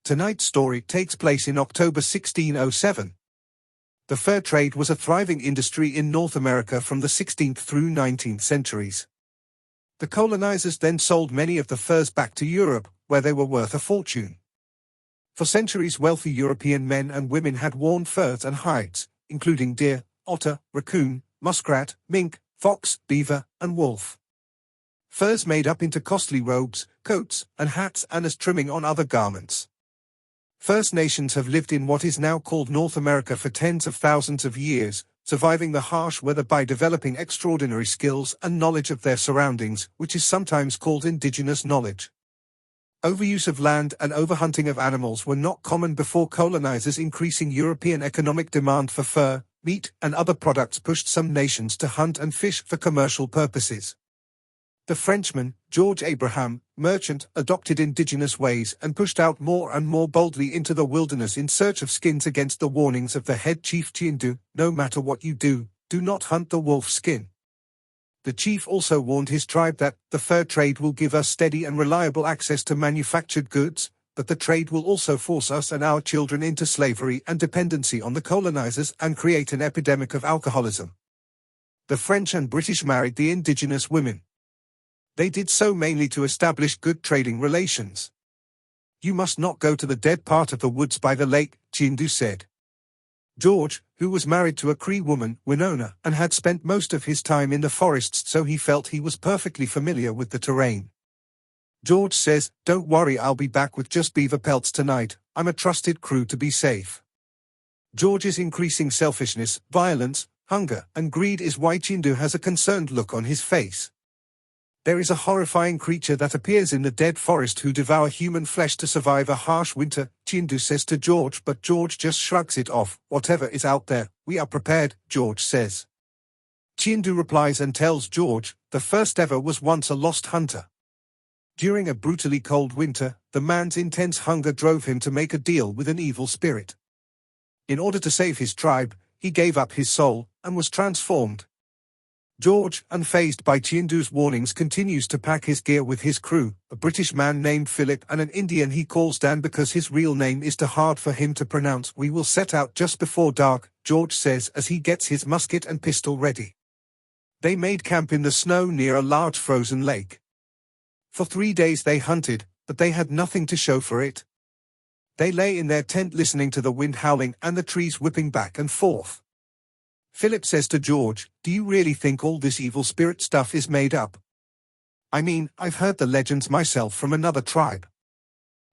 Tonight's story takes place in October 1607. The fur trade was a thriving industry in North America from the 16th through 19th centuries. The colonizers then sold many of the furs back to Europe, where they were worth a fortune. For centuries, wealthy European men and women had worn furs and hides, including deer, otter, raccoon, muskrat, mink, fox, beaver, and wolf. Furs made up into costly robes, coats, and hats, and as trimming on other garments. First Nations have lived in what is now called North America for tens of thousands of years, surviving the harsh weather by developing extraordinary skills and knowledge of their surroundings, which is sometimes called indigenous knowledge. Overuse of land and overhunting of animals were not common before colonizers. Increasing European economic demand for fur, meat, and other products pushed some nations to hunt and fish for commercial purposes. The Frenchman, George Abraham, merchant, adopted indigenous ways and pushed out more and more boldly into the wilderness in search of skins against the warnings of the head chief Chiendu, no matter what you do not hunt the wolf skin. The chief also warned his tribe that the fur trade will give us steady and reliable access to manufactured goods, but the trade will also force us and our children into slavery and dependency on the colonizers and create an epidemic of alcoholism. The French and British married the indigenous women. They did so mainly to establish good trading relations. You must not go to the dead part of the woods by the lake, Chiendu said. George, who was married to a Cree woman, Winona, and had spent most of his time in the forests, so he felt he was perfectly familiar with the terrain. George says, "Don't worry, I'll be back with just beaver pelts tonight. I'm a trusted crew to be safe." George's increasing selfishness, violence, hunger, and greed is why Chiendu has a concerned look on his face. There is a horrifying creature that appears in the dead forest who devour human flesh to survive a harsh winter, Chiendu says to George, but George just shrugs it off. "Whatever is out there, we are prepared," George says. Chiendu replies and tells George, "The first ever was once a lost hunter." During a brutally cold winter, the man's intense hunger drove him to make a deal with an evil spirit. In order to save his tribe, he gave up his soul, and was transformed. George, unfazed by Chiendu's warnings, continues to pack his gear with his crew, a British man named Philip and an Indian he calls Dan because his real name is too hard for him to pronounce. "We will set out just before dark," George says as he gets his musket and pistol ready. They made camp in the snow near a large frozen lake. For 3 days they hunted, but they had nothing to show for it. They lay in their tent listening to the wind howling and the trees whipping back and forth. Philip says to George, "Do you really think all this evil spirit stuff is made up? I mean, I've heard the legends myself from another tribe."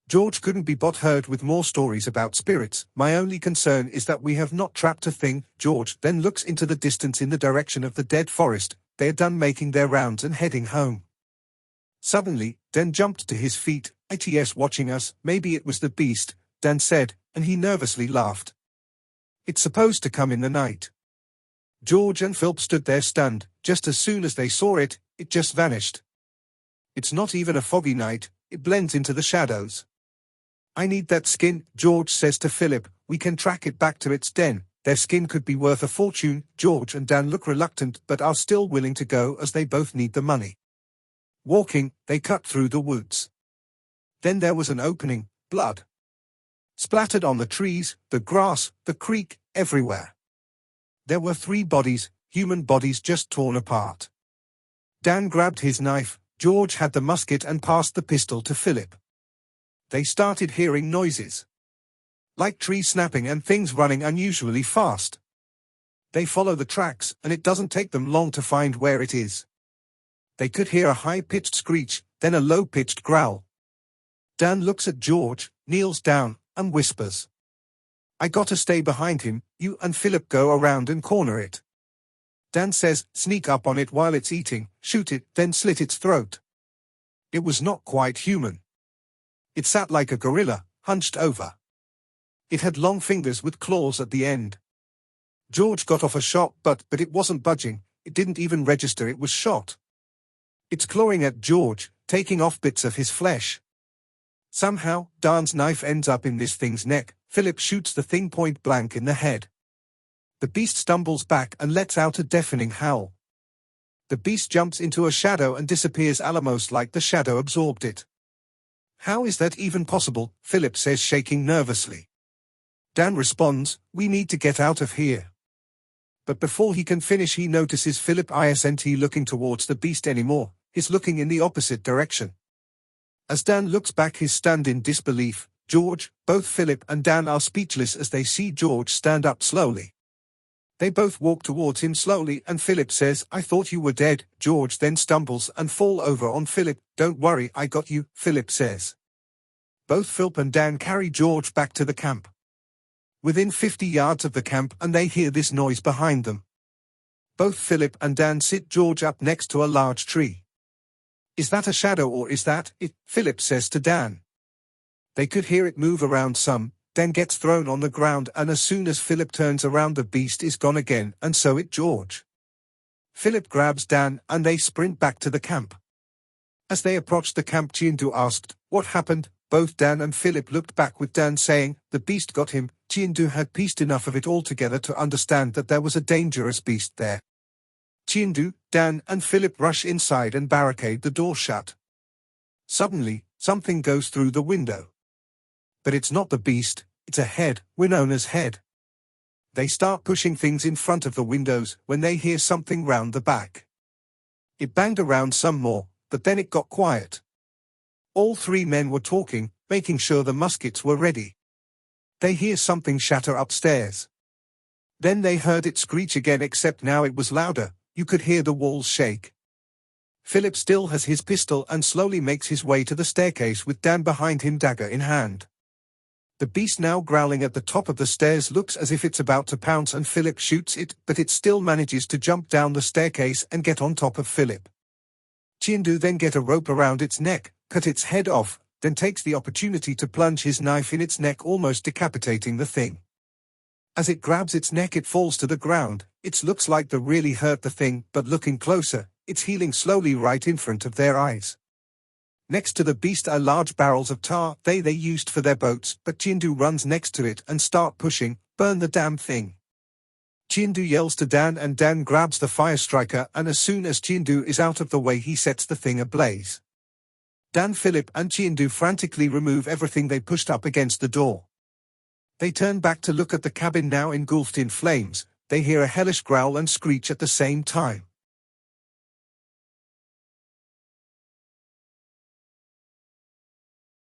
George couldn't be bothered with more stories about spirits. "My only concern is that we have not trapped a thing." George then looks into the distance in the direction of the dead forest. They are done making their rounds and heading home. Suddenly, Dan jumped to his feet. "It's watching us." "Maybe it was the beast," Dan said, and he nervously laughed. "It's supposed to come in the night." George and Philip stood there stunned. Just as soon as they saw it, it just vanished. "It's not even a foggy night, it blends into the shadows." "I need that skin," George says to Philip. "We can track it back to its den. Their skin could be worth a fortune." George and Dan look reluctant but are still willing to go as they both need the money. Walking, they cut through the woods. Then there was an opening, blood splattered on the trees, the grass, the creek, everywhere. There were 3 bodies, human bodies just torn apart. Dan grabbed his knife, George had the musket and passed the pistol to Philip. They started hearing noises, like trees snapping and things running unusually fast. They follow the tracks, and it doesn't take them long to find where it is. They could hear a high-pitched screech, then a low-pitched growl. Dan looks at George, kneels down, and whispers, "I gotta stay behind him. You and Philip go around and corner it." Dan says, "Sneak up on it while it's eating, shoot it, then slit its throat." It was not quite human. It sat like a gorilla, hunched over. It had long fingers with claws at the end. George got off a shot, but it wasn't budging. It didn't even register it was shot. It's clawing at George, taking off bits of his flesh. Somehow, Dan's knife ends up in this thing's neck. Philip shoots the thing point blank in the head. The beast stumbles back and lets out a deafening howl. The beast jumps into a shadow and disappears almost like the shadow absorbed it. How is that even possible? Philip says, shaking nervously. Dan responds, we need to get out of here. But before he can finish, he notices Philip isn't looking towards the beast anymore, he's looking in the opposite direction. As Dan looks back, he's stunned in disbelief. George, both Philip and Dan are speechless as they see George stand up slowly. They both walk towards him slowly and Philip says, I thought you were dead. George then stumbles and falls over on Philip. Don't worry, I got you, Philip says. Both Philip and Dan carry George back to the camp. Within 50 yards of the camp, and they hear this noise behind them. Both Philip and Dan sit George up next to a large tree. Is that a shadow or is that it? Philip says to Dan. They could hear it move around some, then gets thrown on the ground, and as soon as Philip turns around, the beast is gone again, and so it George. Philip grabs Dan and they sprint back to the camp. As they approached the camp, Chindu asked, what happened? Both Dan and Philip looked back with Dan saying, the beast got him. Chindu had pieced enough of it all together to understand that there was a dangerous beast there. Chindu, Dan and Philip rush inside and barricade the door shut. Suddenly, something goes through the window. But it's not the beast, it's a head, Winona's head. They start pushing things in front of the windows when they hear something round the back. It banged around some more, but then it got quiet. All three men were talking, making sure the muskets were ready. They hear something shatter upstairs. Then they heard it screech again, except now it was louder, you could hear the walls shake. Philip still has his pistol and slowly makes his way to the staircase with Dan behind him, dagger in hand. The beast, now growling at the top of the stairs, looks as if it's about to pounce, and Philip shoots it, but it still manages to jump down the staircase and get on top of Philip. Chindu then gets a rope around its neck, cut its head off, then takes the opportunity to plunge his knife in its neck, almost decapitating the thing. As it grabs its neck, it falls to the ground. It looks like they really hurt the thing, but looking closer, it's healing slowly right in front of their eyes. Next to the beast are large barrels of tar they used for their boats, but Chindu runs next to it and start pushing, burn the damn thing. Chindu yells to Dan and Dan grabs the fire striker, and as soon as Chindu is out of the way, he sets the thing ablaze. Dan, Philip and Chindu frantically remove everything they pushed up against the door. They turn back to look at the cabin now engulfed in flames. They hear a hellish growl and screech at the same time.